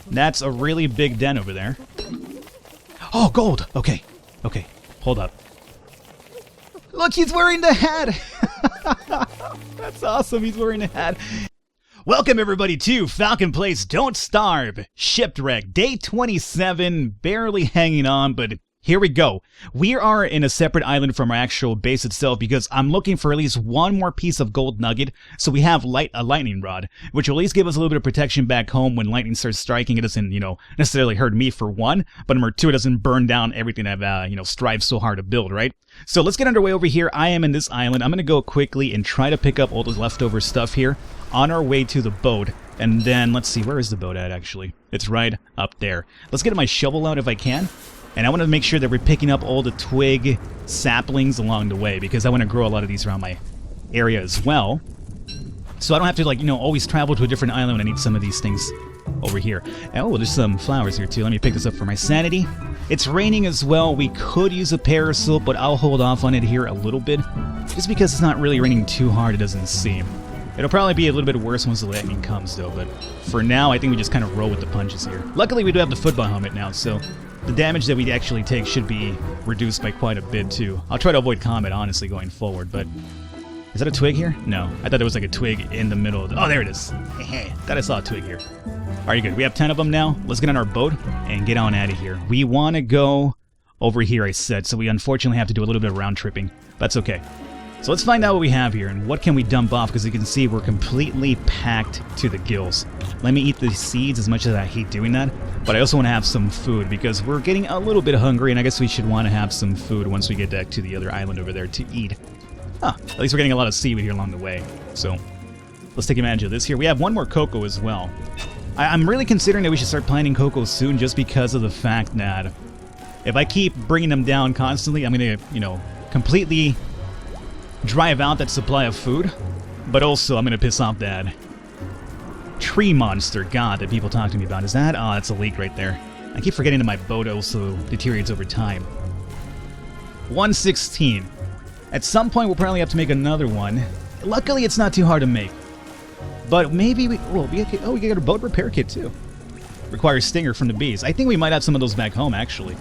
That's a really big den over there. Oh, gold! Okay, okay, hold up. Look, he's wearing the hat! That's awesome, he's wearing a hat. Welcome everybody to Falcon Plays Don't Starve Shipwrecked, day 27, barely hanging on, but here we go. We are in a separate island from our actual base itself because I'm looking for at least one more piece of gold nugget, so we have a lightning rod, which will at least give us a little bit of protection back home when lightning starts striking. It doesn't, necessarily hurt me for one, but number two, it doesn't burn down everything I've, strived so hard to build, right? So let's get underway over here. I am in this island. I'm going to go quickly and try to pick up all the leftover stuff here on our way to the boat. And then, let's see, where is the boat at, actually? It's right up there. Let's get my shovel out if I can. And I want to make sure that we're picking up all the twig saplings along the way, because I want to grow a lot of these around my area as well. So I don't have to, always travel to a different island when I need some of these things over here. Oh, there's some flowers here, too. Let me pick this up for my sanity. It's raining as well. We could use a parasol, but I'll hold off on it here a little bit, just because it's not really raining too hard, it doesn't seem. It'll probably be a little bit worse once the lightning comes, though, but for now, I think we just kind of roll with the punches here. Luckily, we do have the football helmet now, so the damage that we actually take should be reduced by quite a bit, too. I'll try to avoid combat, honestly, going forward, but... Is that a twig here? No. I thought there was like a twig in the middle. Oh, there it is. Thought I saw a twig here. Alright, good. We have 10 of them now. Let's get on our boat and get on out of here. We want to go over here, I said, so we unfortunately have to do a little bit of round tripping. That's okay. So let's find out what we have here and what can we dump off, because you can see we're completely packed to the gills. Let me eat the seeds as much as I hate doing that, but I also want to have some food because we're getting a little bit hungry, and I guess we should want to have some food once we get back to the other island over there to eat. At least we're getting a lot of seaweed here along the way, so let's take advantage of this here. We have one more cocoa as well. I'm really considering that we should start planting cocoa soon, just because of the fact that if I keep bringing them down constantly, I'm going to, completely drive out that supply of food, but also I'm going to piss off that tree monster god that people talk to me about. Is that? Oh, that's a leak right there. I keep forgetting that my boat also deteriorates over time. 116. At some point, we'll probably have to make another one. Luckily, it's not too hard to make. But maybe we can get a boat repair kit, too. Requires stinger from the bees. I think we might have some of those back home, actually.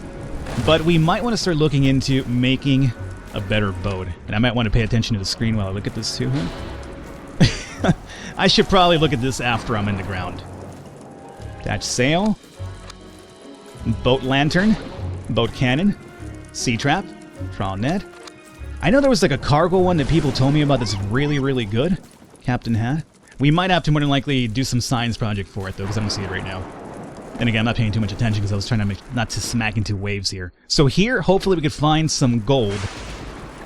But we might want to start looking into making a better boat. And I might want to pay attention to the screen while I look at this, too. I should probably look at this after I'm in the ground. Attach sail. Boat lantern. Boat cannon. Sea trap. Trawl net. I know there was like a cargo one that people told me about that's really, really good. Captain Hat. We might have to more than likely do some science project for it, though, because I don't see it right now. And again, I'm not paying too much attention because I was trying to make not to smack into waves here. So here, hopefully we could find some gold.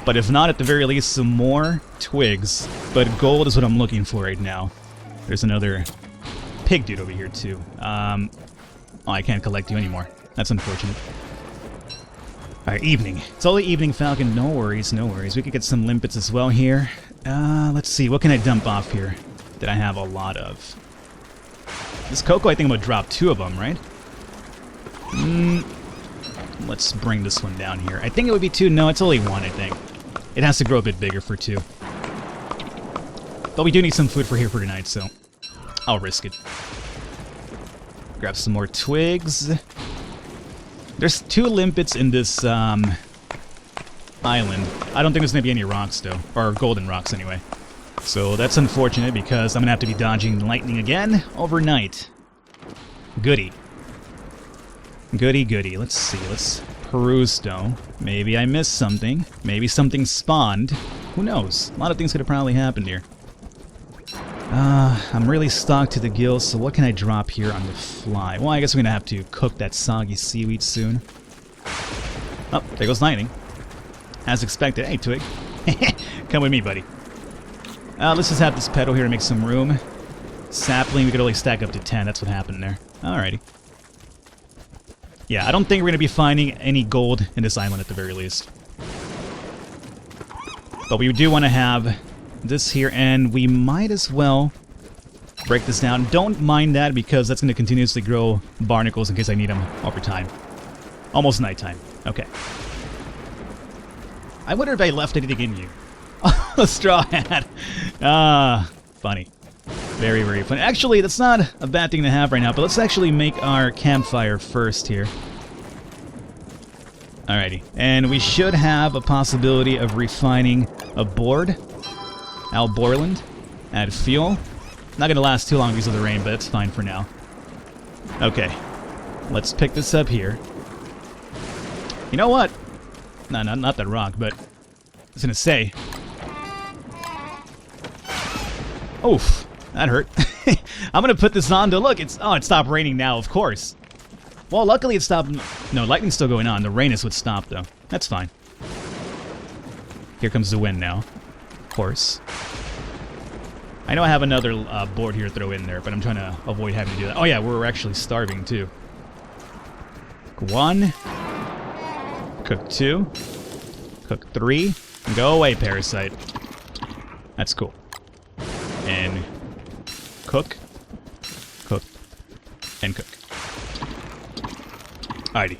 But if not, at the very least, some more twigs. But gold is what I'm looking for right now. There's another pig dude over here, too. Oh, I can't collect you anymore. That's unfortunate. Alright, evening. It's only evening, Falcon. No worries, no worries. We could get some limpets as well here. Let's see. What can I dump off here that I have a lot of? This cocoa, I think I'm going to drop 2 of them, right? Let's bring this one down here. I think it would be 2. No, it's only 1, I think. It has to grow a bit bigger for 2. But we do need some food for here for tonight, so I'll risk it. Grab some more twigs. There's 2 limpets in this island. I don't think there's going to be any rocks, though. Or golden rocks, anyway. So that's unfortunate, because I'm going to have to be dodging lightning again overnight. Goody. Goody, goody. Let's see. Let's peruse, though. Maybe I missed something. Maybe something spawned. Who knows? A lot of things could have probably happened here. I'm really stocked to the gills, so what can I drop here on the fly? Well, I guess we're going to have to cook that soggy seaweed soon. Oh, there goes lightning. As expected. Hey, twig. Come with me, buddy. Let's just have this pedal here to make some room. Sapling, we could only stack up to 10. That's what happened there. Alrighty. Yeah, I don't think we're going to be finding any gold in this island at the very least. But we do want to have this here, and we might as well break this down. Don't mind that, because that's going to continuously grow barnacles in case I need them over time. Almost nighttime. Okay. I wonder if I left anything in you. A straw hat. Funny. Very, very fun. Actually, that's not a bad thing to have right now, but let's actually make our campfire first here. Alrighty. And we should have a possibility of refining a board. Al Borland. Add fuel. Not gonna last too long because of the rain, but it's fine for now. Okay. Let's pick this up here. You know what? No, not that rock, but I was gonna say. Oof, that hurt. I'm gonna put this on to look. It stopped raining now, of course. Well, luckily it stopped. No, lightning's still going on. The rain is what stopped, though. That's fine. Here comes the wind now, of course. I know I have another board here to throw in there, but I'm trying to avoid having to do that. Oh yeah, we're actually starving too. Cook 1. Cook 2. Cook 3. Go away, parasite. That's cool. And cook. Cook. And cook. Alrighty.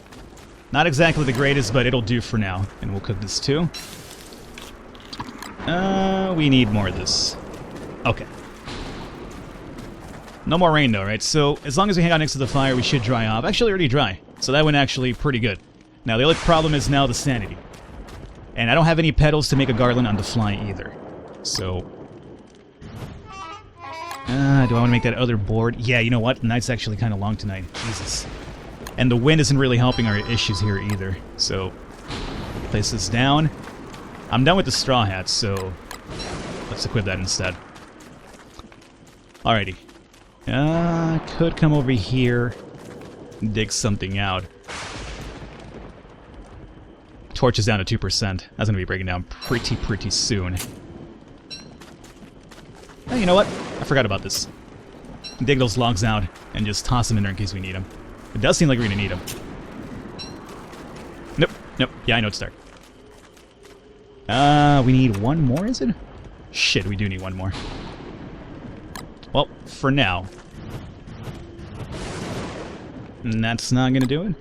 Not exactly the greatest, but it'll do for now. And we'll cook this too. We need more of this. Okay. No more rain though, right? So as long as we hang out next to the fire, we should dry off. Actually, already dry. So that went actually pretty good. Now the only problem is now the sanity. And I don't have any petals to make a garland on the fly either. So... do I want to make that other board? Yeah, you know what? The night's actually kind of long tonight. Jesus. And the wind isn't really helping our issues here either. So, place this down. I'm done with the straw hats, so let's equip that instead. Alrighty. Could come over here and dig something out. Torch is down to 2%. That's going to be breaking down pretty soon. Hey, you know what? I forgot about this. Dig those logs out and just toss them in there in case we need them. It does seem like we're going to need them. Nope. Yeah, I know it's dark. We need one more, is it? Shit, we do need one more. Well, for now. And that's not going to do it.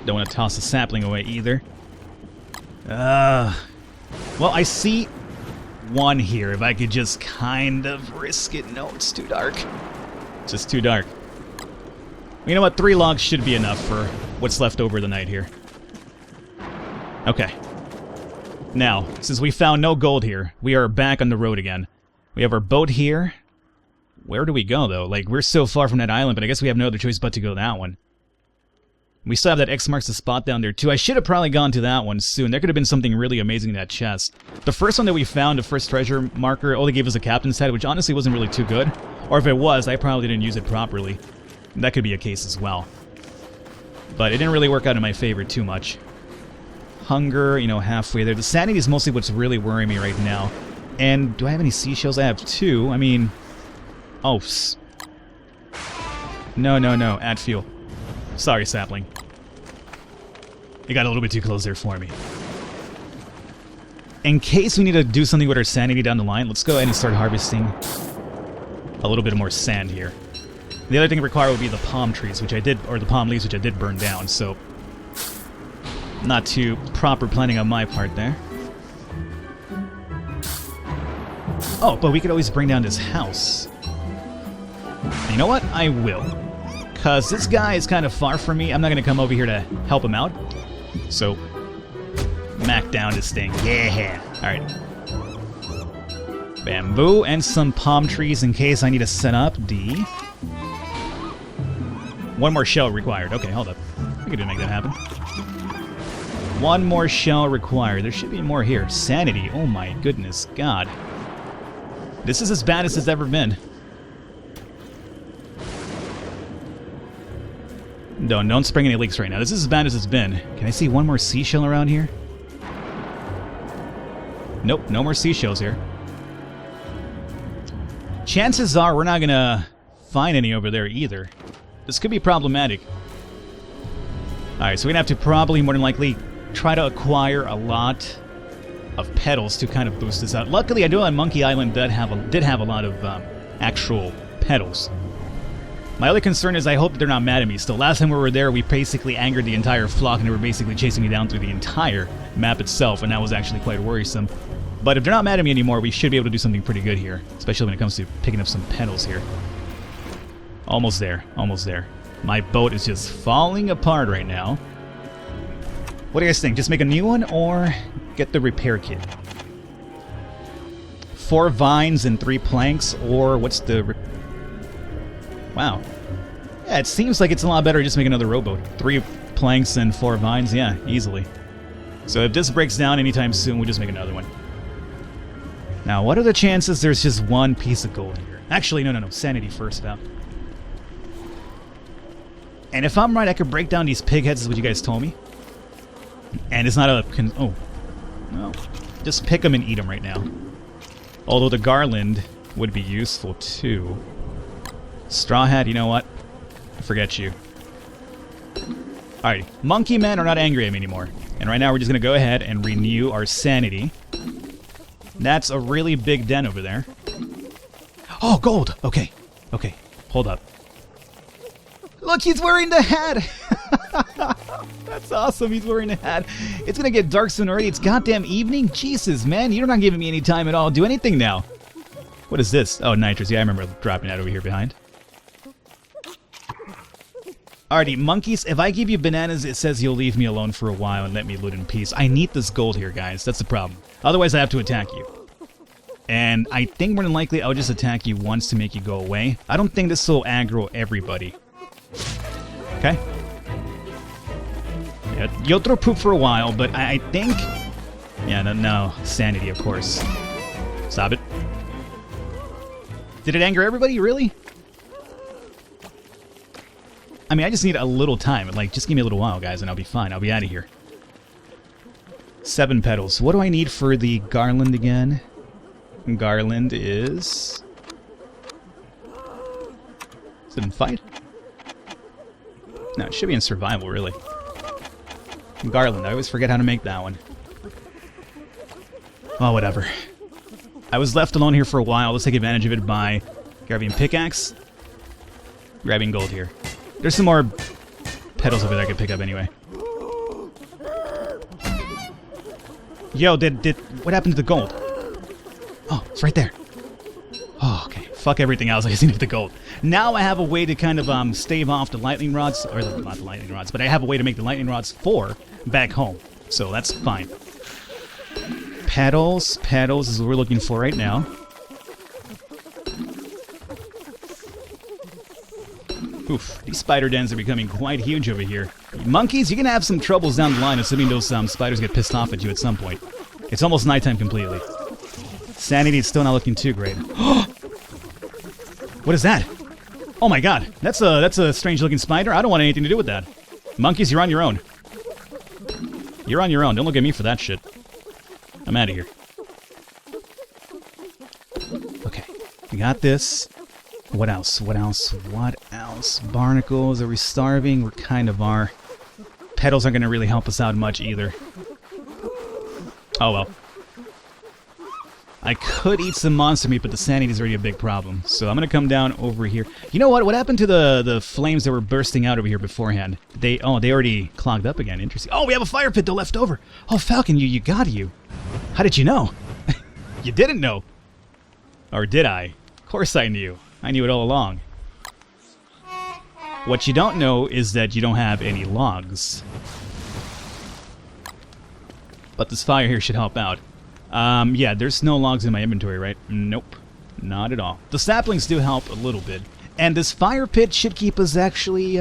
Don't want to toss the sapling away either. Well, I see one here. If I could just kind of risk it. No, it's too dark. Just too dark. You know what? 3 logs should be enough for what's left over the night here. Okay. Now, since we found no gold here, we are back on the road again. We have our boat here. Where do we go, though? Like, we're so far from that island, but I guess we have no other choice but to go that one. We still have that X marks the spot down there, too. I should have probably gone to that one soon. There could have been something really amazing in that chest. The first one that we found, the first treasure marker, only gave us a captain's head, which honestly wasn't really too good. Or if it was, I probably didn't use it properly. That could be a case as well. But it didn't really work out in my favor too much. Hunger, you know, halfway there. The sanity is mostly what's really worrying me right now. And do I have any seashells? I have 2. I mean... Oh, no. Add fuel. Sorry, sapling. You got a little bit too close there for me. In case we need to do something with our sanity down the line, let's go ahead and start harvesting a little bit more sand here. The other thing required would be the palm trees, which I did, or the palm leaves, which I did burn down, so... Not too proper planning on my part there. Oh, but we could always bring down this house. You know what? I will. Because this guy is kind of far from me. I'm not going to come over here to help him out. So, mac down this thing. Yeah! Alright. Bamboo and some palm trees in case I need to set up the... One more shell required. Okay, hold up. We could make that happen. One more shell required. There should be more here. Sanity. Oh my goodness. God. This is as bad as it's ever been. Don't spring any leaks right now. This is as bad as it's been. Can I see one more seashell around here? Nope, no more seashells here. Chances are we're not gonna find any over there either. This could be problematic. Alright, so we're gonna have to probably, more than likely, try to acquire a lot of petals to kind of boost this out. Luckily, I know on Monkey Island did have a lot of actual petals. My other concern is I hope they're not mad at me still. Last time we were there, we basically angered the entire flock, and they were basically chasing me down through the entire map itself, and that was actually quite worrisome. But if they're not mad at me anymore, we should be able to do something pretty good here. Especially when it comes to picking up some petals here. Almost there. Almost there. My boat is just falling apart right now. What do you guys think? Just make a new one or get the repair kit? 4 vines and 3 planks, or what's the... Wow. Yeah, it seems like it's a lot better to just make another rowboat. 3 planks and 4 vines, yeah, easily. So if this breaks down anytime soon, we'll just make another one. Now, what are the chances there's just 1 piece of gold here? Actually, no. Sanity first, pal. And if I'm right, I could break down these pig heads, is what you guys told me. And it's not a... oh. Well, just pick them and eat them right now. Although the garland would be useful, too. Straw hat, you know what? Forget you. Alrighty. Monkey men are not angry at me anymore. And right now we're just going to go ahead and renew our sanity. That's a really big den over there. Oh, gold! Okay. Okay. Hold up. Look, he's wearing the hat! That's awesome, he's wearing a hat. It's gonna get dark soon already. It's goddamn evening? Jesus, man, you're not giving me any time at all. Do anything now. What is this? Oh, nitrous. Yeah, I remember dropping that over here behind. Alrighty, monkeys, if I give you bananas, it says you'll leave me alone for a while and let me loot in peace. I need this gold here, guys. That's the problem. Otherwise, I have to attack you. And I think more than likely, I'll just attack you once to make you go away. I don't think this will aggro everybody. Okay? Yeah, you'll throw poop for a while, but I think... Yeah, no, sanity, of course. Stop it. Did it anger everybody, really? I mean, I just need a little time. Like, just give me a little while, guys, and I'll be fine. I'll be out of here. 7 petals. What do I need for the garland again? Garland is... Is it in fight? No, it should be in survival, really. Garland, I always forget how to make that one. Oh, whatever. I was left alone here for a while. Let's take advantage of it by grabbing pickaxe. Grabbing gold here. There's some more petals over there I could pick up anyway. Yo, what happened to the gold? Oh, it's right there. Oh, okay. Fuck everything else. I just needed the gold. Now I have a way to kind of stave off the lightning rods, or not the lightning rods, but I have a way to make the lightning rods for back home. So that's fine. Petals is what we're looking for right now. Oof, these spider dens are becoming quite huge over here. Monkeys, you're gonna have some troubles down the line, assuming those spiders get pissed off at you at some point. It's almost nighttime completely. Sanity is still not looking too great. What is that? Oh my god, that's a strange looking spider. I don't want anything to do with that. Monkeys, you're on your own. You're on your own. Don't look at me for that shit. I'm out of here. Okay, we got this. What else? What else? What else? Barnacles, are we starving? We kind of are. Petals aren't going to really help us out much either. Oh well. I could eat some monster meat, but the sanity is already a big problem. So I'm going to come down over here. You know what? What happened to the flames that were bursting out over here beforehand? They already clogged up again. Interesting. Oh, we have a fire pit though left over. Oh, Falcon, you got you. How did you know? You didn't know. Or did I? Of course I knew. I knew it all along. What you don't know is that you don't have any logs. But this fire here should help out. Yeah, there's no logs in my inventory, right? Nope. Not at all. The saplings do help a little bit. And this fire pit should keep us actually,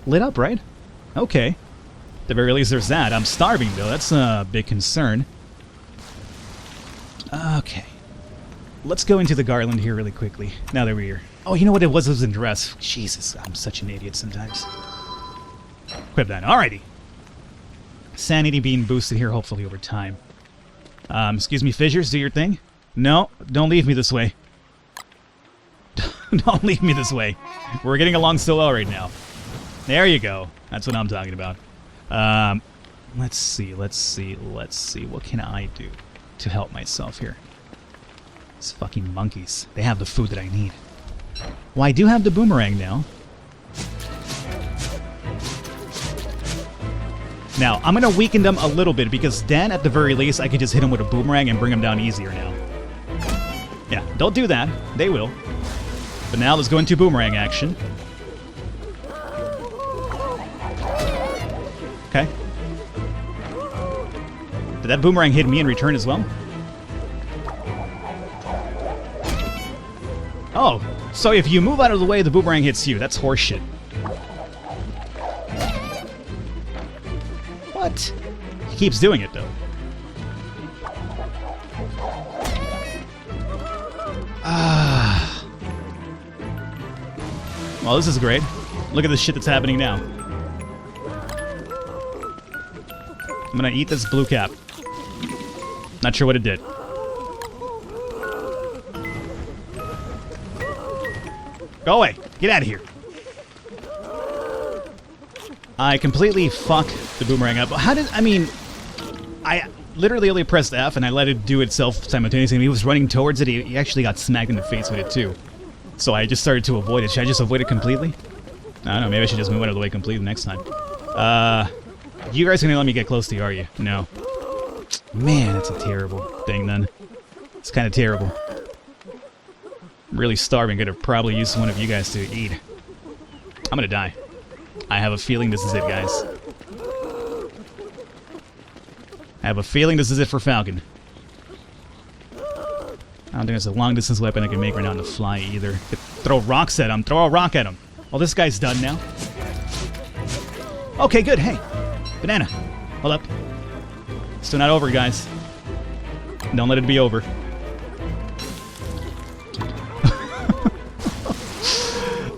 lit up, right? Okay. At the very least, there's that. I'm starving, though. That's a big concern. Okay. Let's go into the garland here really quickly, now that we're here. Oh, you know what it was? It was in dress. Jesus, I'm such an idiot sometimes. Equip that. Alrighty. Sanity being boosted here, hopefully, over time. Excuse me, fissures, do your thing. No, don't leave me this way. Don't leave me this way. We're getting along so well right now. There you go. That's what I'm talking about. Let's see. What can I do to help myself here? These fucking monkeys. They have the food that I need. Well, I do have the boomerang now. Now, I'm going to weaken them a little bit because then, at the very least, I could just hit him with a boomerang and bring him down easier now. Yeah, don't do that. They will. But now let's go into boomerang action. Okay. Did that boomerang hit me in return as well? Oh, so if you move out of the way, the boomerang hits you. That's horseshit. What? He keeps doing it, though. Ah. Well, this is great. Look at the shit that's happening now. I'm gonna eat this blue cap. Not sure what it did. Go away. Get out of here. I completely fucked the boomerang up. How did... I mean... I literally only pressed F and I let it do itself simultaneously. And he was running towards it. He actually got smacked in the face with it too. So I just started to avoid it. Should I just avoid it completely? I don't know. Maybe I should just move out of the way completely next time. You guys are gonna let me get close to you, are you? No. Man, that's a terrible thing then. It's kind of terrible. I'm really starving. Could have probably used one of you guys to eat. I'm gonna die. I have a feeling this is it, guys. I have a feeling this is it for Falcon. I don't think there's a long-distance weapon I can make right now on the fly either. Throw rocks at him. Throw a rock at him. Well, this guy's done now. Okay, good. Hey, banana. Hold up. Still not over, guys. Don't let it be over.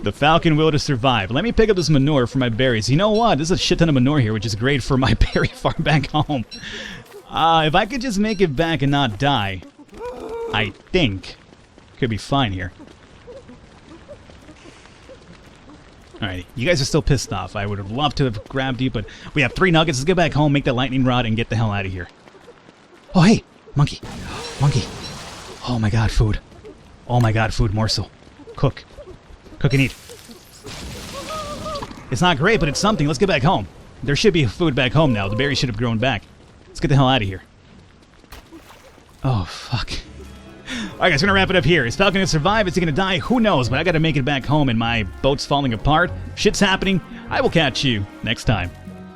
The Falcon will to survive. Let me pick up this manure for my berries. You know what? There's a shit ton of manure here, which is great for my berry farm back home. If I could just make it back and not die, I think could be fine here. Alright, you guys are still pissed off. I would have loved to have grabbed you, but we have 3 nuggets. Let's get back home, make the lightning rod, and get the hell out of here. Oh, hey! Monkey! Monkey! Oh my god, food. Oh my god, food morsel. Cook. Cook and eat. It's not great, but it's something. Let's get back home. There should be food back home now. The berries should have grown back. Let's get the hell out of here. Oh, fuck. Alright guys, we're gonna wrap it up here. Is Falcon gonna survive? Is he gonna die? Who knows, but I gotta make it back home and my boat's falling apart. Shit's happening. I will catch you next time.